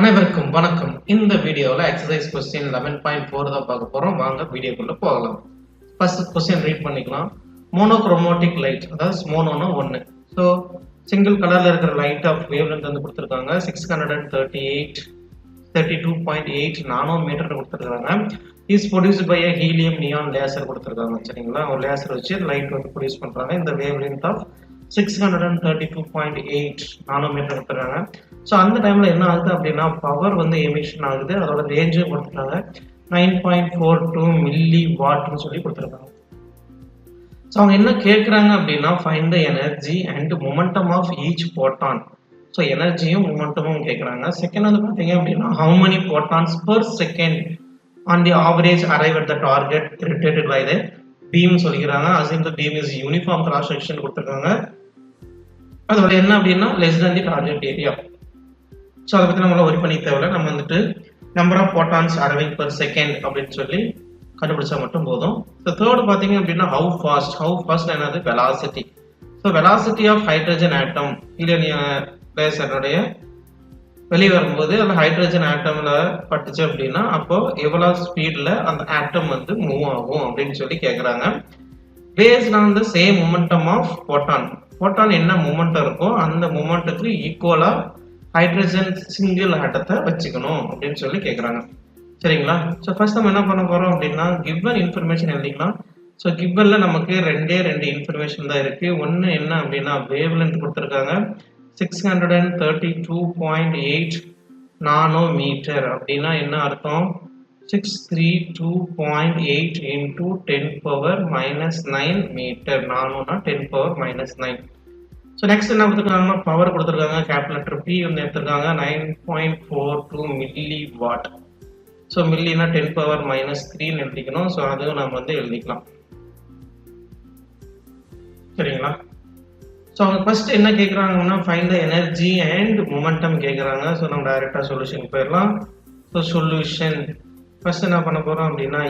அனைவருக்கும் வணக்கம். இந்த வீடியோவில் எக்ஸசைஸ் கொஸ்டின் 11.4 தான் பார்க்க போறோம். வாங்க வீடியோக்குள்ள போகலாம். ஃபர்ஸ்ட் கொஸ்டின் ரீட் பண்ணிக்கலாம். மோனோக்ரோமேட்டிக் லைட், அதாவது மோனோனா ஒன்று. ஸோ சிங்கிள் கலர்ல இருக்கிற லைட் ஆஃப் வேவ் லென்த் வந்து கொடுத்துருக்காங்க. 632.8 நானோமீட்டர் கொடுத்துருக்காங்க. Is produced by helium neon laser கொடுத்துருக்காங்க. சரிங்களா, ஒரு லேசர் வச்சு லைட் வந்து ப்ரொடியூஸ் பண்றாங்க. இந்த வேவ் லென்த் ஆஃப் 632.8 நானோமீட்டர் கொடுத்துருக்காங்க. ஸோ அந்த டைம்ல என்ன ஆகுது அப்படின்னா பவர் வந்து எமிஷன் ஆகுது. அதோட ரேஞ்சும் கொடுத்துருக்காங்க 9.42 மில்லி வாட்னு சொல்லி கொடுத்துருக்காங்க. ஸோ அவங்க என்ன கேட்குறாங்க அப்படின்னா find the energy and momentum of each photon. So எனர்ஜியும் மொமெண்டமும் கேட்குறாங்க. செகண்ட் வந்து பார்த்தீங்க அப்படின்னா how many photons per second on the average arrive at the target irradiated by the beam சொல்லிக்கிறாங்க. Assume the beam is uniform cross section கொடுத்துருக்காங்க. அதோட என்ன அப்படின்னா less than the target area. So அதை பற்றி நம்மளால ஒரி பண்ணி தேவையில்ல. நம்ம வந்துட்டு number of photons arriving per second அப்படின்னு சொல்லி கண்டுபிடிச்சா மட்டும் போதும். ஸோ தேர்ட் பார்த்தீங்க அப்படின்னா ஹவு ஃபாஸ்ட் என்னது velocity. So velocity of hydrogen atom helium லேசருடைய வெளியே வரும்போது அந்த ஹைட்ரஜன் ஆட்டம்ல பட்டுச்சு அப்படின்னா அப்போ எவ்வளோ ஸ்பீட்ல அந்த ஆட்டம் வந்து மூவ் ஆகும் அப்படின்னு சொல்லி கேட்குறாங்க. Based on the same momentum of photon என்ன மொமெண்டம் இருக்கோ அந்த மொமெண்ட்டுக்கு ஈக்குவலா ஹைட்ரஜன் சிங்கிள் ஆட்டத்தை வச்சுக்கணும் அப்படின்னு சொல்லி கேட்குறாங்க. சரிங்களா, ஸோ ஃபர்ஸ்ட் நம்ம என்ன பண்ண போறோம் அப்படின்னா கிவன் இன்ஃபர்மேஷன் எழுதிக்கலாம். ஸோ கிவன்ல நமக்கு ரெண்டே இன்ஃபர்மேஷன் தான் இருக்கு. ஒன்று என்ன அப்படின்னா வேவ் லென்த் கொடுத்துருக்காங்க 632.8 நானோமீட்டர். அப்படின்னா என்ன அர்த்தம் 632.8 into 10⁻⁹ மீட்டர். நானோனா 10⁻⁹. ஸோ நெக்ஸ்ட் என்ன கொடுத்துருக்காங்கன்னா பவர் கொடுத்துருக்காங்க. கேபிட்டல் லெட்டர் P வந்து எடுத்துருக்காங்க 9.42 மில்லி வாட். ஸோ மில்லினா 10⁻⁻3 எழுதிக்கணும். ஸோ அதுவும் நம்ம வந்து எழுதிக்கலாம். சரிங்களா, ஸோ அவங்க ஃபர்ஸ்ட் என்ன கேட்குறாங்கன்னா find the energy and momentum கேட்குறாங்க. ஸோ நம்ம டைரக்டா சொல்யூஷன் போயிடலாம். ஸோ சொல்யூஷன் ஃபர்ஸ்ட் என்ன பண்ண போறோம் அப்படின்னா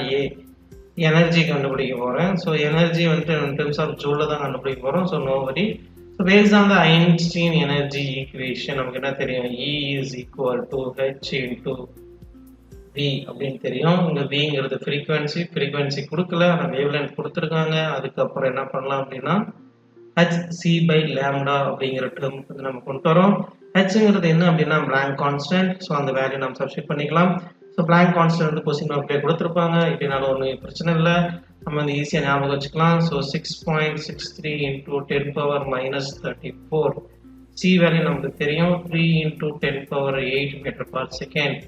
எனர்ஜி கண்டுபிடிக்க போறேன். ஸோ எனர்ஜி வந்துட்டு இன் டெர்ம்ஸ் ஆஃப் ஜூல்ல தான் கண்டுபிடிக்க போறோம். So no worry. So based on the Einstein energy equation நமக்கு என்ன தெரியும், E is equal to H into V அப்படின்னு தெரியும். இங்க Vங்கிறது ஃப்ரீக்வன்சி கொடுக்கல, ஆனால் வேவ் லென்த் கொடுத்துருக்காங்க. அதுக்கப்புறம் என்ன பண்ணலாம் அப்படின்னா hc by lambda அப்படிங்கிற டேர்ம் வந்து நம்ம கொண்டு வரோம். hங்கிறது என்ன அப்படின்னா பிளாங்க் கான்ஸ்டன்ட். ஸோ அந்த வேல்யூ நம்ம சப்ஸ்டிட் பண்ணிக்கலாம். ஸோ பிளாங்க் கான்ஸ்டன்ட் வந்து கொஸ்டின் அப்படியே கொடுத்துருப்பாங்க. இப்படினாலும் ஒன்றும் பிரச்சனை இல்லை, நம்ம வந்து ஈஸியாக ஞாபகம் வச்சுக்கலாம். ஸோ 6.63 into 10⁻⁻34 சி வேல்யூ நமக்கு தெரியும் 3 into 10⁸ metre per second.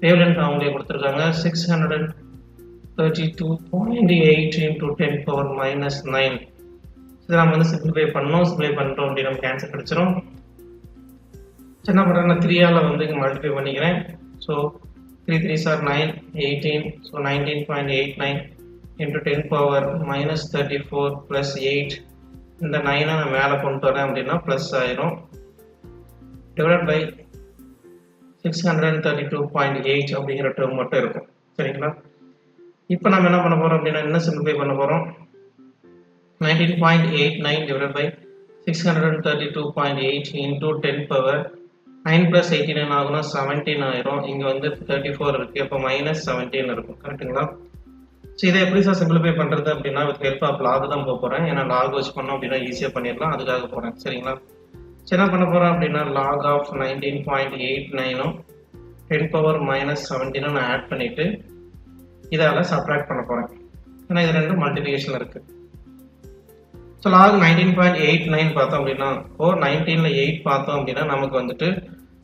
Wavelength அவங்களே கொடுத்துருக்காங்க 632.8 into 10⁻⁹. இதை நம்ம வந்து சிம்பிளிஃபை பண்ணிட்டோம் அப்படி நமக்கு ஆன்சர் கிடைச்சிரும். என்ன பண்ணுறேன், நான் 3ஆல் வந்து இங்கே மல்டிப்ளை பண்ணிக்கிறேன். So 3 3s are 9, 18. So 19.89 into 10⁻⁻34 plus 8. இந்த 9 நான் மேலே கொண்டு வரேன் அப்படின்னா ப்ளஸ் ஆயிரும். டிவைட் பை 632.8 அப்படிங்கிற டேர்ம் மட்டும் இருக்கும். சரிங்களா, இப்போ நம்ம என்ன பண்ண போறோம் அப்படின்னா என்ன சிம்பிளிஃபை பண்ண போறோம். 19.89 divided by 632.8 into 10⁻9 plus 89 ஆகுனா 17 ஆயிரும். இங்க வந்து 34 இருக்கு, அப்போ -17 இருக்கும். கரெக்டுங்களா? ஸோ இதை எப்படி சார் சிம்பிளிஃபை பண்றது அப்படின்னா வித் ஹெல்ப் ஆஃப் லாக் தான் போக போறேன். ஏன்னா லாக் வச்சு பண்ணோம் அப்படின்னா ஈஸியாக பண்ணிடலாம், அதுக்காக போறேன். சரிங்களா, ஸோ என்ன பண்ண போறேன் அப்படின்னா லாக் ஆஃப் 19.89 10⁻⁻17 நான் ஆட் பண்ணிட்டு இதால சப்ராக்ட் பண்ண போறேன். ஏன்னா இது ரெண்டும் மல்டிபிகேஷன் இருக்கு. ஸோ லாக் 19.89 பார்த்தோம் அப்படின்னா 19ல் 8 பார்த்தோம் அப்படின்னா நமக்கு வந்துட்டு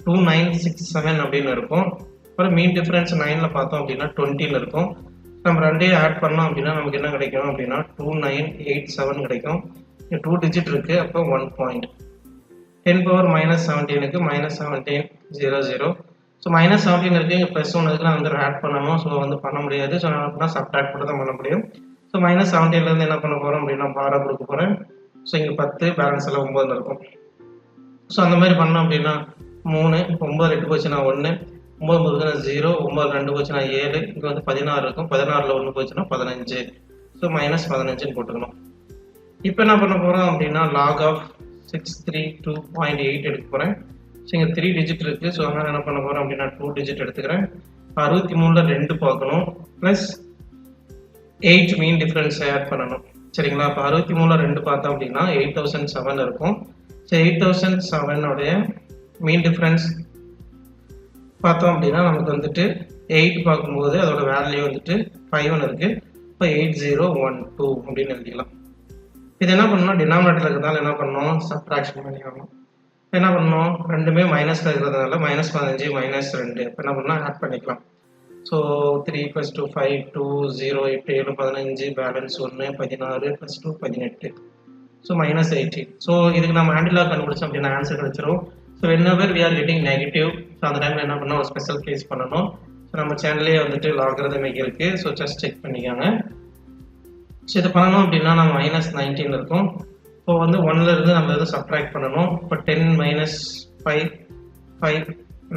2967 அப்படின்னு இருக்கும். அப்புறம் மீன் டிஃபரன்ஸ் 9ல் பார்த்தோம் அப்படின்னா 20ல் இருக்கும். நம்ம ரெண்டையும் ஆட் பண்ணோம் அப்படின்னா நமக்கு என்ன கிடைக்கும் அப்படின்னா 2987 கிடைக்கும். 2 டிஜிட் இருக்கு, அப்போ 1 பாயிண்ட். 10⁻⁻17க்கு -1700. ஸோ -17 இருக்கு, இங்கே +1 இருக்கு, நான் வந்து ஆட் பண்ணணும். ஸோ வந்து பண்ண முடியாது. ஸோ நான் சப்ட்ராக்ட் பண்ண தான் பண்ண முடியும். ஸோ -17லேருந்து என்ன பண்ண போகிறோம் அப்படின்னா பாரா கொடுக்க போகிறேன். ஸோ இங்கே 10 பேலன்ஸ் எல்லாம் 9 இருக்கும். ஸோ அந்த மாதிரி பண்ணோம் அப்படின்னா 3 9 8 போச்சுன்னா 1 9 போச்சுன்னா 0 9 2 போச்சுன்னா 7 இங்கே வந்து 16 இருக்கும். 16ல் 1 போச்சுன்னா 15. ஸோ -15 போட்டுக்கணும். இப்போ என்ன பண்ண போகிறோம் அப்படின்னா லாக் ஆஃப் 632.8 எடுக்க போகிறேன். ஸோ இங்கே 3 டிஜிட் இருக்குது. ஸோ அதனால் என்ன பண்ண போகிறோம் அப்படின்னா 2 டிஜிட் எடுத்துக்கிறேன். 63ல் 2 பார்க்கணும், ப்ளஸ் 8 மீன் டிஃப்ரென்ஸ் ஆட் பண்ணணும். சரிங்களா? இப்போ 63ல் 2 பார்த்தோம் அப்படின்னா 8007 இருக்கும். ஸோ 8007 மீன் டிஃப்ரென்ஸ் பார்த்தோம் அப்படின்னா நமக்கு வந்துட்டு 8 பார்க்கும்போது அதோட வேல்யூ வந்துட்டு 5 இருக்கு. இப்போ 8012 அப்படின்னு எழுதிக்கலாம். இது என்ன பண்ணணும், டினாமினேட்டர் இருக்கிறதால என்ன பண்ணணும், சப்ட்ராக்ஷன் பண்ணி ஆகணும். என்ன பண்ணணும், ரெண்டுமே மைனஸ்ல இருக்கிறதுனால -15 -2 இப்போ என்ன பண்ணணும், ஆட் பண்ணிக்கலாம். So 3 + 2 5 2 0 8 7 15 balance 1 16 + 2 18. ஸோ -18. ஸோ இதுக்கு நம்ம ஆண்டிலா கண்டுபிடிச்சோம் அப்படின்னா ஆன்சர் கிடைச்சிரும். So whenever we are getting negative, so அந்த டைமில் என்ன பண்ணணும், ஒரு ஸ்பெஷல் கேஸ் பண்ணணும். ஸோ நம்ம சேனல்லே வந்துட்டு லாகரிதமிக் இருக்கு. ஸோ ஜஸ்ட் செக் பண்ணிக்கோங்க. ஸோ இது பண்ணணும் அப்படின்னா நம்ம -19 இருக்கும். இப்போ வந்து 1ல இருந்து நம்ம எதுவும் சப்ட்ராக்ட் பண்ணணும். இப்போ 10 - 5 5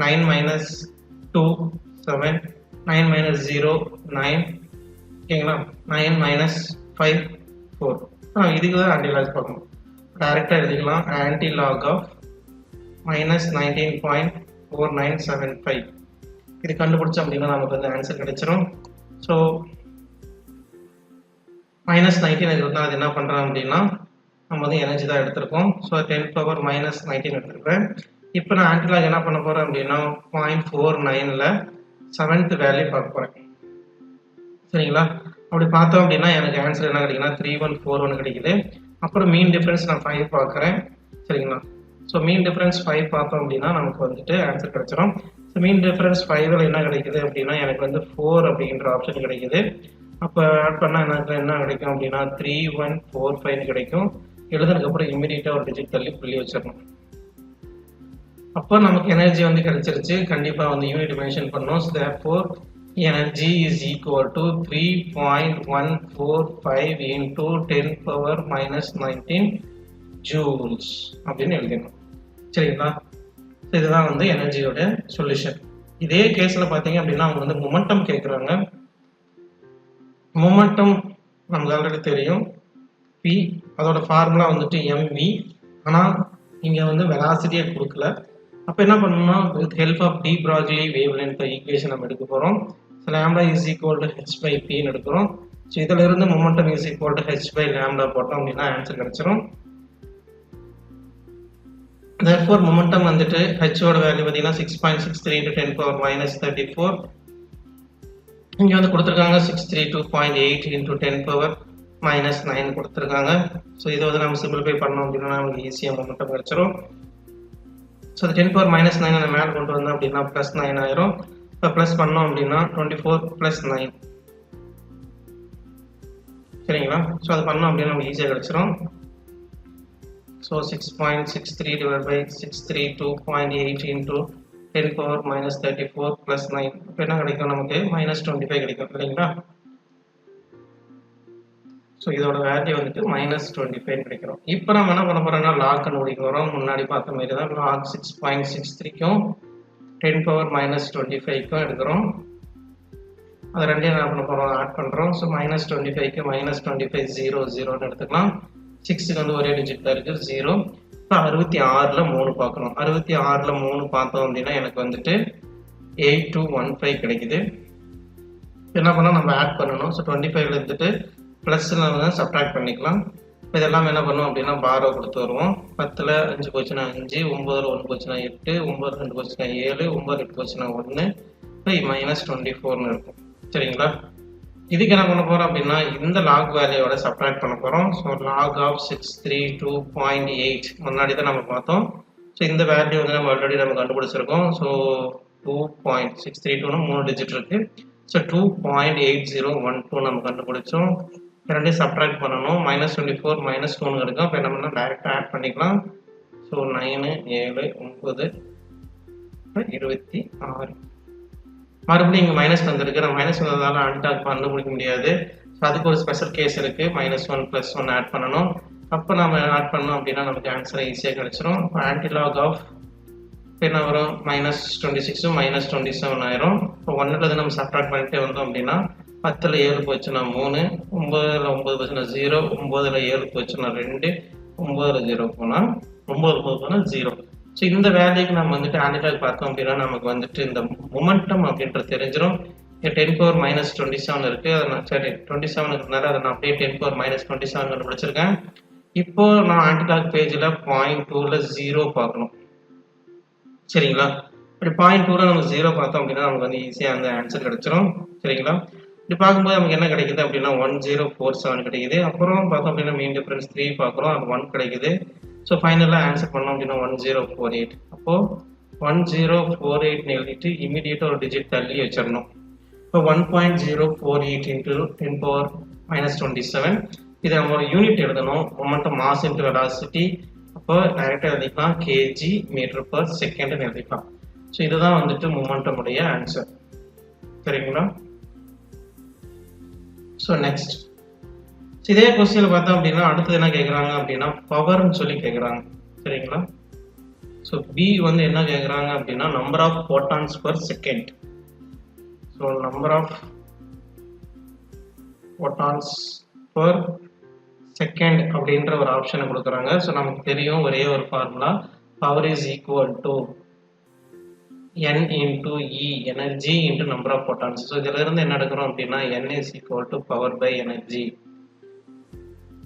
9 - 2 7 9 - 0 9 ஓகேங்களா, 9 - 5 4. இதுக்கு தான் ஆன்டி லாக் பார்க்கணும். டைரெக்டாக எழுதிக்கலாம். Antilog of -19.4975. இது கண்டுபிடிச்சோம் அப்படின்னா நமக்கு வந்து ஆன்சர் கிடைச்சிரும். ஸோ -19 இருந்தால் அது என்ன பண்ணுறோம் அப்படின்னா நம்ம வந்து எனர்ஜி தான் எடுத்திருக்கோம். ஸோ 10⁻−19 எடுத்துருக்கேன். இப்போ நான் ஆன்டிலாக் என்ன பண்ண போகிறேன் அப்படின்னா 0.49ல் 7th வேல்யூ பார்க்க போகிறேன். சரிங்களா? அப்படி பார்த்தோம் அப்படின்னா எனக்கு ஆன்சர் என்ன கிடைக்குன்னா 3141 கிடைக்குது. அப்புறம் மீன் டிஃப்ரென்ஸ் நான் 5 பார்க்குறேன். சரிங்களா? ஸோ மீன் டிஃப்ரென்ஸ் 5 பார்த்தோம் அப்படின்னா நமக்கு வந்துட்டு ஆன்சர் கிடைச்சிடும். ஸோ மீன் டிஃப்ரென்ஸ் 5ல் என்ன கிடைக்குது அப்படின்னா எனக்கு வந்து 4 அப்படின்ற ஆப்ஷன் கிடைக்குது. அப்போ ஆட் பண்ணால் எனக்கு என்ன கிடைக்கும் அப்படின்னா 3145 கிடைக்கும். எழுதுனதுக்கப்புறம் இமீடியட்டாக ஒரு டிஜிட் தள்ளி புள்ளி வச்சிடணும். அப்போ நமக்கு எனர்ஜி வந்து கிடைச்சிருச்சு. கண்டிப்பாக வந்து யூனிட் மென்ஷன் பண்ணணும். So therefore energy is equal to 3.145 into 10⁻−19 joules அப்படின்னு எழுதிடணும். சரிங்களா? இதுதான் வந்து எனர்ஜியோட சொல்யூஷன். இதே கேஸில் பார்த்தீங்க அப்படின்னா அவங்க வந்து மொமெண்டம் கேட்குறாங்க. மொமெண்டம் நமக்கு ஆல்ரெடி தெரியும், P, அதோட ஃபார்முலா வந்துட்டு mv. ஆனால் இங்கே வந்து வெலாசிட்டியை கொடுக்கல. அப்போ என்ன பண்ணணும்னா with help of de Broglie wavelength equation நம்ம எடுக்க போகிறோம். ஸோ λ இஸ் ஈக்குவல் டு h/pன்னு எடுக்கிறோம். ஸோ இதில் இருந்து momentum is equal to h/λ போட்டோம் அப்படின்னா ஆன்சர் கிடைச்சிரும். therefore மொமெண்டம் வந்துட்டு h ஓட வேல்யூ பார்த்தீங்கன்னா 6.63 × 10⁻−34. இங்கே வந்து கொடுத்துருக்காங்க 632.8 × 10⁻−9 கொடுத்துருக்காங்க. ஸோ இதை வந்து நம்ம சிம்பிளிஃபை பண்ணோம் அப்படின்னா நமக்கு ஈஸியாக மொமெண்டம் கிடைச்சிரும். ஸோ 10⁻−9 நம்ம மேலே கொண்டு வந்தோம் அப்படின்னா +9 ஆயிரும். இப்போ ப்ளஸ் பண்ணோம் அப்படின்னா 24 + 9. சரிங்களா? ஸோ அது பண்ணோம் அப்படின்னா நமக்கு ஈஸியாக கிடைச்சிரும். ஸோ 6.63 / 632.8 × 10⁻−34 + 9. இப்போ என்ன கிடைக்கும், நமக்கு -25 கிடைக்கும் இல்லைங்களா? ஸோ இதோட வேல்யூ வந்துட்டு -25 கிடைக்கிறோம். இப்போ நம்ம என்ன பண்ண போறோம்னா லாக் கண்டுபிடிக்க போகிறோம். முன்னாடி பார்த்த மாதிரி தான் லாக் 6.63க்கும் 10⁻−25க்கும் எடுக்கிறோம். அது ரெண்டையும் என்ன பண்ண போகிறோம், ஆட் பண்ணுறோம். ஸோ -25க்கு -25 0 0ன்னு எடுத்துக்கலாம். 6க்கு வந்து ஒரே டிஜிட் தான் இருக்குது 0. இப்போ 66ல் 3 பார்க்கணும். 66ல் 3 பார்த்தோம் அப்படின்னா எனக்கு வந்துட்டு 8215 கிடைக்குது. என்ன பண்ணால் நம்ம ஆட் பண்ணணும். ஸோ 25ல் இருந்துட்டு ப்ளஸில் வந்து சப்ட்ராக்ட் பண்ணிக்கலாம். இப்போ இதெல்லாம் என்ன பண்ணுவோம் அப்படின்னா பாரோ கொடுத்து வருவோம். 10ல் 5 போச்சுன்னா 5, 9ல் 1 போச்சுன்னா 8, 9ல் 2 போச்சுன்னா 7, 9ல் 8 போச்சுன்னா 1, இப்போ -24ன்னு இருக்கும். சரிங்களா? இதுக்கு என்ன பண்ண போகிறோம் அப்படின்னா இந்த லாக் வேல்யூவோட சப்ட்ராக்ட் பண்ண போகிறோம். ஸோ லாக் ஆஃப் 632.8 முன்னாடி தான் நம்ம பார்த்தோம். ஸோ இந்த வேல்யூ வந்து நம்ம ஆல்ரெடி நம்ம கண்டுபிடிச்சிருக்கோம். ஸோ 2.632ன்னு 3 டிஜிட் இருக்குது. ஸோ 2.8012 நம்ம கண்டுபிடிச்சோம். ரெண்டையும் சப்ட்ராக்ட் பண்ணணும். -24 -2ன்னு இருக்கும். இப்போ என்ன பண்ணால் டைரெக்டாக ஆட் பண்ணிக்கலாம். ஸோ 9 7 9 26. மறுபடியும் இங்கே மைனஸ் வந்திருக்கு. நம்ம மைனஸ் வந்ததால அன்டாக் கண்டுபிடிக்க முடியாது. ஸோ அதுக்கு ஒரு ஸ்பெஷல் கேஸ் இருக்குது. -1 + 1 ஆட் பண்ணணும். அப்போ நம்ம ஆட் பண்ணோம் அப்படின்னா நமக்கு ஆன்சர் ஈஸியாக கிடைச்சிரும். இப்போ ஆன்டிலாக் ஆஃப் என்ன வரும், -26 -27 ஆயிரும். இப்போ 1ல் நம்ம சப்ட்ராக்ட் பண்ணிட்டே வந்தோம் அப்படின்னா 10ல் 7 போச்சுன்னா 3, 9ல் 9 போச்சுன்னா 0, 9ல் 7 போச்சுன்னா 2, 9ல் 0 போனால் 9 போனால் 0. ஸோ இந்த வேல்யூக்கு நம்ம வந்துட்டு ஆன்டிலாக் பார்த்தோம் அப்படின்னா நமக்கு வந்துட்டு இந்த மொமெண்டம் அப்படின்றது தெரிஞ்சிடும். 10⁻⁻27 இருக்கு. அதை நான் சரி 27 இருக்கிறதுனால அதை நான் அப்படியே 10⁻⁻27 கண்டுபிடிச்சிருக்கேன். இப்போ நான் ஆன்டிலாக் பேஜில் 0.2ல 0 பார்க்கணும். சரிங்களா? இப்படி 0.2ல நம்ம 0 பார்த்தோம் அப்படின்னா நமக்கு வந்து ஈஸியாக அந்த ஆன்சர் கிடைச்சிரும். சரிங்களா? இப்படி பார்க்கும்போது நமக்கு என்ன கிடைக்குது அப்படின்னா 1047 கிடைக்குது. அப்புறம் பார்த்தோம் அப்படின்னா மீன் டிஃபரன்ஸ் 3 பார்க்குறோம், அது 1 கிடைக்குது. ஸோ ஃபைனலாக ஆன்சர் பண்ணோம் அப்படின்னா 1048. அப்போது 1048 எழுதிட்டு இமீடியட்டாக ஒரு டிஜிட் தள்ளி வச்சிடணும். இப்போ 1.048 into 10⁻⁻27. இதை நம்ம ஒரு யூனிட் எழுதணும். Momentum mass into velocity. அப்போ டைரக்டாக எழுதிக்கலாம் kg m/s எழுதிக்கலாம். ஸோ இதுதான் வந்துட்டு மொமெண்டம் உடைய ஆன்சர். சரிங்களா? ஸோ நெக்ஸ்ட் இதே கொஸ்டின் பார்த்தோம் அப்படின்னா அடுத்தது என்ன கேட்குறாங்க அப்படின்னா பவர்னு சொல்லி கேட்குறாங்க. சரிங்களா? ஸோ பி வந்து என்ன கேட்குறாங்க அப்படின்னா number of photons per second. So number of photons per second அப்படின்ற ஒரு ஆப்ஷனை கொடுக்குறாங்க. ஸோ நமக்கு தெரியும் ஒரே ஒரு formula, power is equal to n into E, energy into number of photons. So இதில் இருந்து என்ன எடுக்கிறோம் அப்படின்னா n is equal to power by energy.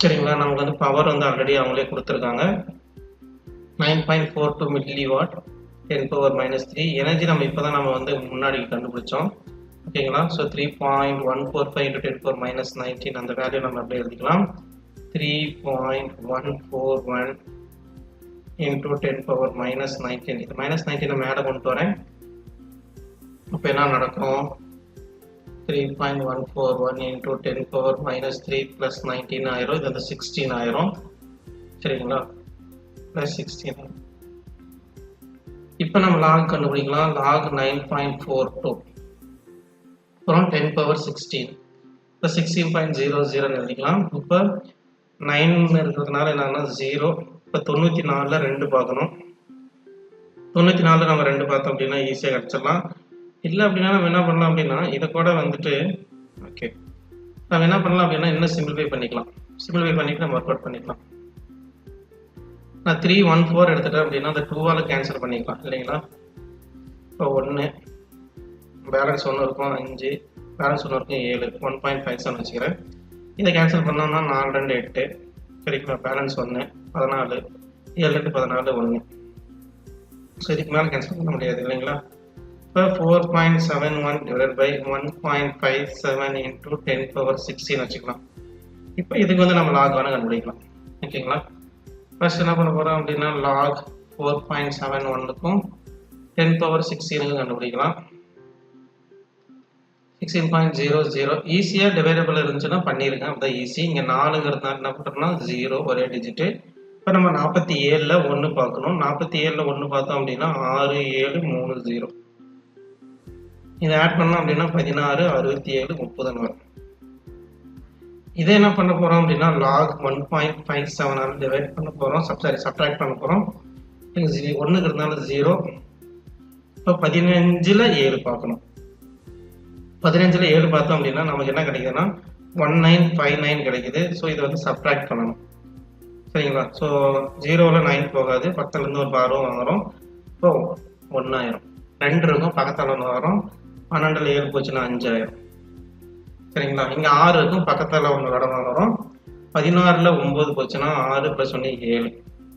சரிங்களா? நமக்கு வந்து பவர் வந்து ஆல்ரெடி அவங்களே கொடுத்துருக்காங்க, 9.42 milliwatt 10⁻⁻3. எனர்ஜி நம்ம இப்போ தான் நம்ம வந்து முன்னாடி கண்டுபிடிச்சோம். ஓகேங்களா? ஸோ 3.145 into 10⁻⁻19 அந்த வேல்யூ நம்ம அப்படியே எழுதிக்கலாம். 3.141 into 10⁻⁻19. இது -19 மேலே கொண்டு வரேன். அப்போ என்ன நடக்கும்? 3.141 into 10⁻⁻3 plus 19 ஆயிரும். இது வந்து 16 ஆயிரும். சரிங்களா? plus 16. இப்போ நம்ம லாக் கண்டுபிடிக்கலாம். லாக் 9.42 அப்புறம் 10⁻16 இப்போ 16.00 எழுதிக்கலாம். இப்போ 9 இருக்கிறதுனால என்னன்னா 0. இப்போ 94ல் 2 பார்க்கணும். 94ல் நம்ம 2 பார்த்தோம் அப்படின்னா ஈஸியாக கிடச்சிடலாம். இல்லை அப்படின்னா நம்ம என்ன பண்ணலாம் அப்படின்னா இதை கூட வந்துட்டு ஓகே நம்ம என்ன பண்ணலாம் அப்படின்னா இன்னும் சிம்பிளிஃபை பண்ணிக்கலாம். சிம்பிளிஃபை பண்ணிட்டு நம்ம ஒர்க் அவுட் பண்ணிக்கலாம். நான் 314 எடுத்துட்டேன் அப்படின்னா அந்த 2ஆல் கேன்சல் பண்ணிக்கலாம் இல்லைங்களா? இப்போ 1 பேலன்ஸ் 1 இருக்கும் 5, பேலன்ஸ் 1 இருக்கும் 7, 1.57 வச்சுக்கிறேன். இதை கேன்சல் பண்ணோம்னா 4 2 8. சரிங்களா? பேலன்ஸ் 1 14, 7 8 14 1. ஸோ இதுக்கு மேலே கேன்சல் பண்ண முடியாது இல்லைங்களா? இப்போ 4.71 divided by 1.57 into 10⁻16 வச்சுக்கலாம். இப்போ இதுக்கு வந்து நம்ம லாக் வேணும் கண்டுபிடிக்கலாம். ஓகேங்களா? ஃபர்ஸ்ட் என்ன பண்ண போகிறோம் அப்படின்னா லாக் 4.71க்கும் 10⁻16க்கும் கண்டுபிடிக்கலாம். 16.00 ஈஸியாக டிவைடபிள் இருந்துச்சுன்னா பண்ணிடுங்க. அப்பதான் ஈஸி. இங்கே 4ங்கிறதுனால என்ன பண்ணுறோம்னா 0 ஒரே டிஜிட்டு. இப்போ நம்ம 47ல் 1 பார்க்கணும். 47ல் 1 பார்த்தோம் அப்படின்னா 6 7 3 0. இதை ஆட் பண்ணோம் அப்படின்னா 16 67 30 வரும். இதை என்ன பண்ண போகிறோம் அப்படின்னா லாக் 1.57ஆல் டிவைட் பண்ண போகிறோம். சப்ட்ராக்ட் பண்ண போகிறோம். 1ங்கிறதுனால 0. இப்போ 15ல் 7 பார்க்கணும். 15ல் 7 பார்த்தோம் அப்படின்னா நமக்கு என்ன கிடைக்குதுன்னா 1959 கிடைக்குது. ஸோ இதை வந்து சப்ட்ராக்ட் பண்ணணும். சரிங்களா? ஸோ 0ல் 9 போகாது, பக்கத்துலேருந்து ஒரு பாரம் வாங்குறோம். இப்போ 1 ஆயிரும். 2 இருக்கும், பக்கத்தில் 1 வரும். 12ல் 7 போச்சுன்னா 5 ஆயிரும். சரிங்களா? இங்கே 6 இருக்கும், பக்கத்தில் 1 இடம் வாங்குறோம். 16ல் 9 போச்சுன்னா 6 + 1 7.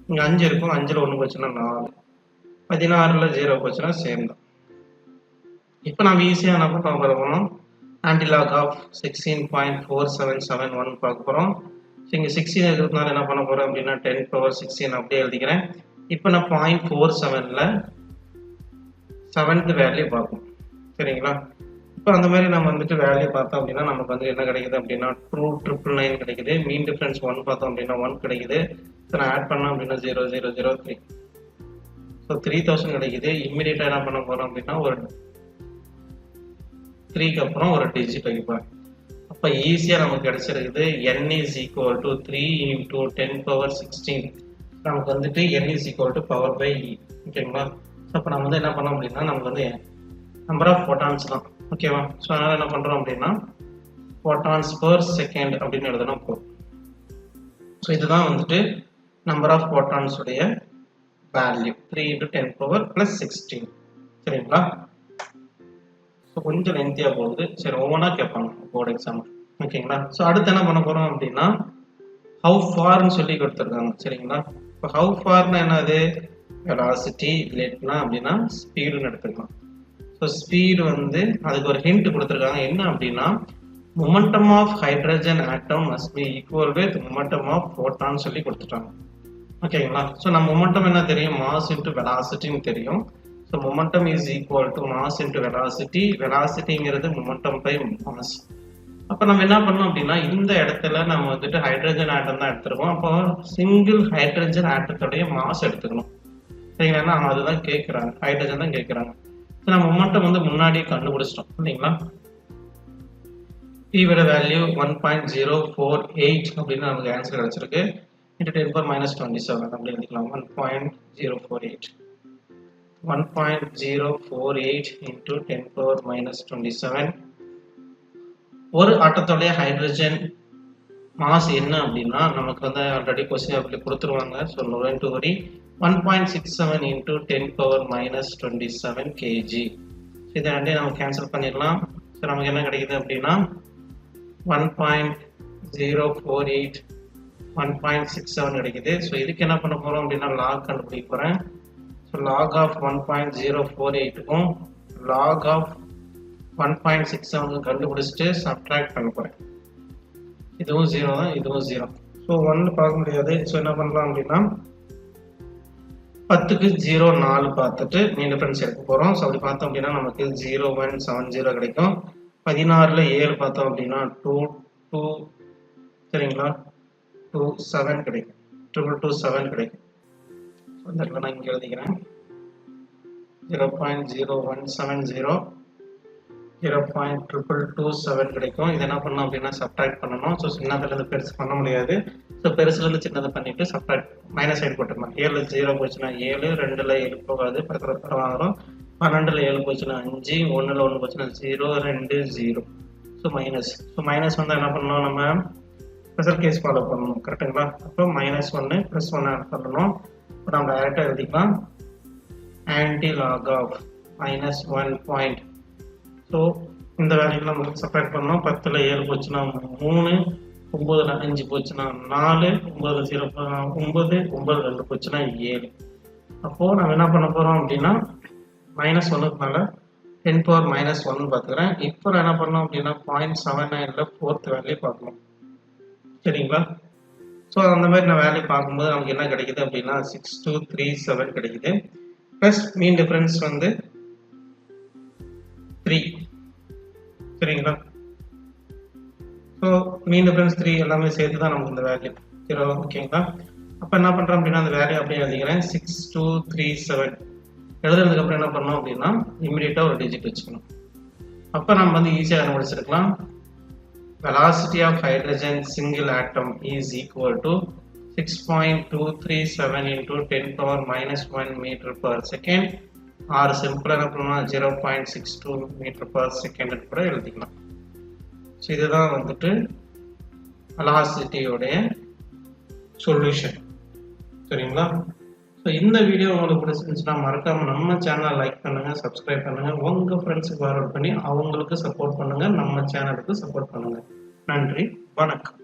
இங்கே 5 இருக்கும், 5ல் 1 போச்சுன்னா 4. 16ல் 0 போச்சுன்னா சேம் தான். இப்போ நம்ம ஈஸியாக என்ன பண்ண போகிறோம் ஆன்டிலாக் ஆஃப் 16.4771 பார்க்க போகிறோம். ஸோ இங்கே 16 இருக்கிறதுனால என்ன பண்ண போகிறோம் அப்படின்னா 10⁻16 அப்படியே எழுதிக்கிறேன். இப்போ நான் 0.47ல் 7th வேல்யூ பார்ப்போம். சரிங்களா? இப்போ அந்த மாதிரி நம்ம வந்துட்டு வேல்யூ பார்த்தோம் அப்படின்னா நமக்கு வந்து என்ன கிடைக்குது அப்படின்னா 2,999 கிடைக்குது. மீன் டிஃபரன்ஸ் 1 பார்த்தோம் அப்படின்னா 1 கிடைக்குது. ஸோ நான் ஆட் பண்ணோம் அப்படின்னா 0,003. ஸோ 3000 கிடைக்குது. இம்மிடியேட்டாக என்ன பண்ண போகிறோம் அப்படின்னா ஒரு 3க்கு அப்புறம் ஒரு டிஜிட் வைப்பேன். அப்போ ஈஸியாக நமக்கு கிடைச்சிருக்குது n is equal to 3 into 10⁻16. நமக்கு வந்துட்டு n is equal to power by e. ஓகேங்களா? ஸோ அப்போ நம்ம வந்து என்ன பண்ணோம் அப்படின்னா நமக்கு வந்து நம்பர் ஆஃப் ஃபோட்டான்ஸ் தான். ஓகேவா? ஸோ அதனால் என்ன பண்ணுறோம் அப்படின்னா ஃபோட்டான்ஸ் பர் செகண்ட் அப்படின்னு எழுதணும் போதும். ஸோ இதுதான் வந்துட்டு நம்பர் ஆஃப் ஃபோட்டான்ஸ் உடைய வேல்யூ 3 into 10 power plus 16. சரிங்களா? ஸோ கொஞ்சம் லென்த்தியாக போகுது. சரி, ஒவ்வொன்றா கேட்பாங்க போர்டு எக்ஸாம். ஓகேங்களா? ஸோ அடுத்து என்ன பண்ண போகிறோம் அப்படின்னா ஹவு ஃபார்னு சொல்லி கொடுத்துருக்காங்க. சரிங்களா? இப்போ ஹவு ஃபார்னா என்னது? வெலாசிட்டி இல்லைன்னா அப்படின்னா ஸ்பீடுன்னு எடுத்துக்கலாம். ஸோ ஸ்பீடு வந்து அதுக்கு ஒரு ஹிண்ட் கொடுத்துருக்காங்க. என்ன அப்படின்னா momentum of hydrogen atom must be equal with momentum of photon சொல்லி கொடுத்துட்டாங்க. ஓகேங்களா? ஸோ நம்ம மொமெண்டம் என்ன தெரியும்? மாஸ் இன்டு வெலாசிட்டின்னு தெரியும். So momentum is equal to mass into velocity. வெலாசிட்டிங்கிறது மொமெண்டம் பை மாஸ். அப்போ நம்ம என்ன பண்ணோம் அப்படின்னா இந்த இடத்துல நம்ம வந்துட்டு ஹைட்ரஜன் ஆட்டம் தான் எடுத்துருக்கோம். அப்போ சிங்கிள் ஹைட்ரஜன் ஆட்டத்துடைய மாஸ் எடுத்துக்கணும். சரிங்களா? அதுதான் கேட்குறாங்க, ஹைட்ரஜன் தான் கேட்குறாங்க. ஸோ நம்ம மொமெண்டம் வந்து முன்னாடியே கண்டுபிடிச்சிட்டோம் இல்லைங்களா? P விட வேல்யூ 1.048 அப்படின்னு நமக்கு ஆன்சர் கிடைச்சிருக்கு. into 10 power minus 27 அப்படி எழுதிக்கலாம். 1.048 into 10 power minus 27. ஒரு ஆட்டத்தோடைய ஹைட்ரஜன் மாஸ் என்ன அப்படின்னா நமக்கு வந்து ஆல்ரெடி கொஸ்டின் அப்படி கொடுத்துருவாங்க. So no to worry. 1.67 into 10 power minus 27 kg. இதை ரெண்டையும் நம்ம கேன்சல் பண்ணிடலாம். ஸோ நமக்கு என்ன கிடைக்குது அப்படின்னா 1.048 1.67 கிடைக்குது. ஸோ இதுக்கு என்ன பண்ண போகிறோம் அப்படின்னா லாக் கண்டுபிடிக்க போகிறேன். ஸோ லாக் ஆஃப் 1.048க்கும் லாக் ஆஃப் 1.67 கண்டுபிடிச்சிட்டு சப்ட்ராக்ட் பண்ண போகிறேன். இதுவும் 0 தான், இதுவும் 0. ஸோ 1 பார்க்க முடியாது. ஸோ என்ன பண்ணலாம் அப்படின்னா 10க்கு 0 4 பார்த்துட்டு மீன் டிஃபரன்ஸ் எடுக்க போகிறோம். ஸோ அப்படி பார்த்தோம் அப்படின்னா நமக்கு 0.170 கிடைக்கும். 16ல் 7 பார்த்தோம் அப்படின்னா 2 சரிங்களா 27 கிடைக்கும். 227 கிடைக்கும். அந்த இடத்துல நான் இங்கே எழுதிக்கிறேன். 0.0170 0.227 கிடைக்கும். இது என்ன பண்ணணும் அப்படின்னா சப்ட்ராக்ட் பண்ணணும். ஸோ சின்னதுலேருந்து பெருசு பண்ண முடியாது. ஸோ பெருசுலேருந்து சின்னதை பண்ணிட்டு சப்ட்ராக்ட் மைனஸ் சைடு போட்டுருந்தோம். 7ல் 0 போச்சுன்னா 7, 2ல் 7 போகாது, பக்கத்தில் வாங்குறோம். 12ல் 7 போச்சுன்னா 5, 1ல் 1 போச்சுன்னா 0, 2 0. So minus. ஸோ மைனஸ் வந்து என்ன பண்ணணும்? நம்ம ஸ்பெஷல் கேஸ் ஃபாலோ பண்ணணும். கரெக்டுங்களா? அப்போ -1 +1 ஆட் பண்ணணும். இப்போ நம்ம டேரெக்டாக எழுதிக்கலாம். Antilog of -1 point. So இந்த வேலைக்கெல்லாம் நமக்கு சப்ராக்ட் பண்ணோம். 10ல் 7 போச்சுன்னா 3, 9ல் 5 போச்சுன்னா 4, 9ல் 0 9, 9ல் 2 போச்சுன்னா 7. அப்போது நம்ம என்ன பண்ண போகிறோம் அப்படின்னா -1க்குனால 10 power -1 பார்த்துக்கிறேன். இப்போ நான் என்ன பண்ணோம் அப்படின்னா 0.79ல் 4th வேல்யூ பார்க்கணும். சரிங்களா? ஸோ அந்த மாதிரி நான் வேல்யூ பார்க்கும்போது நமக்கு என்ன கிடைக்குது அப்படின்னா 6237 கிடைக்குது. ப்ளஸ் மீன் டிஃபரன்ஸ் வந்து 3. சரிங்களா? ஸோ மீன் டிஃபரன்ஸ் 3 எல்லாமே சேர்த்து தான் நமக்கு இந்த வேல்யூ 0. ஓகேங்களா? அப்போ என்ன பண்ணுறோம் அப்படின்னா அந்த வேல்யூ அப்படியே எழுதிக்கிறேன். 6237 எழுதுறதுக்கு அப்புறம் என்ன பண்ணோம் அப்படின்னா இமீடியட்டாக ஒரு டிஜிட் வச்சுக்கணும். அப்போ நம்ம வந்து ஈஸியாக கண்டுபிடிச்சிருக்கலாம். velocity of hydrogen single atom is equal to 6.237 into 10 power -1 meter per second or simple 0.62 meter per second கூட எழுதிக்கலாம். ஸோ இதுதான் வந்துட்டு வெலாசிட்டியோடைய சொல்யூஷன். சரிங்களா? ஸோ இந்த வீடியோ உங்களுக்கு பிடிச்சிருந்துச்சுன்னா மறக்காம நம்ம சேனலை லைக் பண்ணுங்க, சப்ஸ்கிரைப் பண்ணுங்க, உங்க ஃப்ரெண்ட்ஸுக்கு ஃபார்வர்ட் பண்ணி அவங்களுக்கு சப்போர்ட் பண்ணுங்க, நம்ம சேனலுக்கு சப்போர்ட் பண்ணுங்க. நன்றி, வணக்கம்.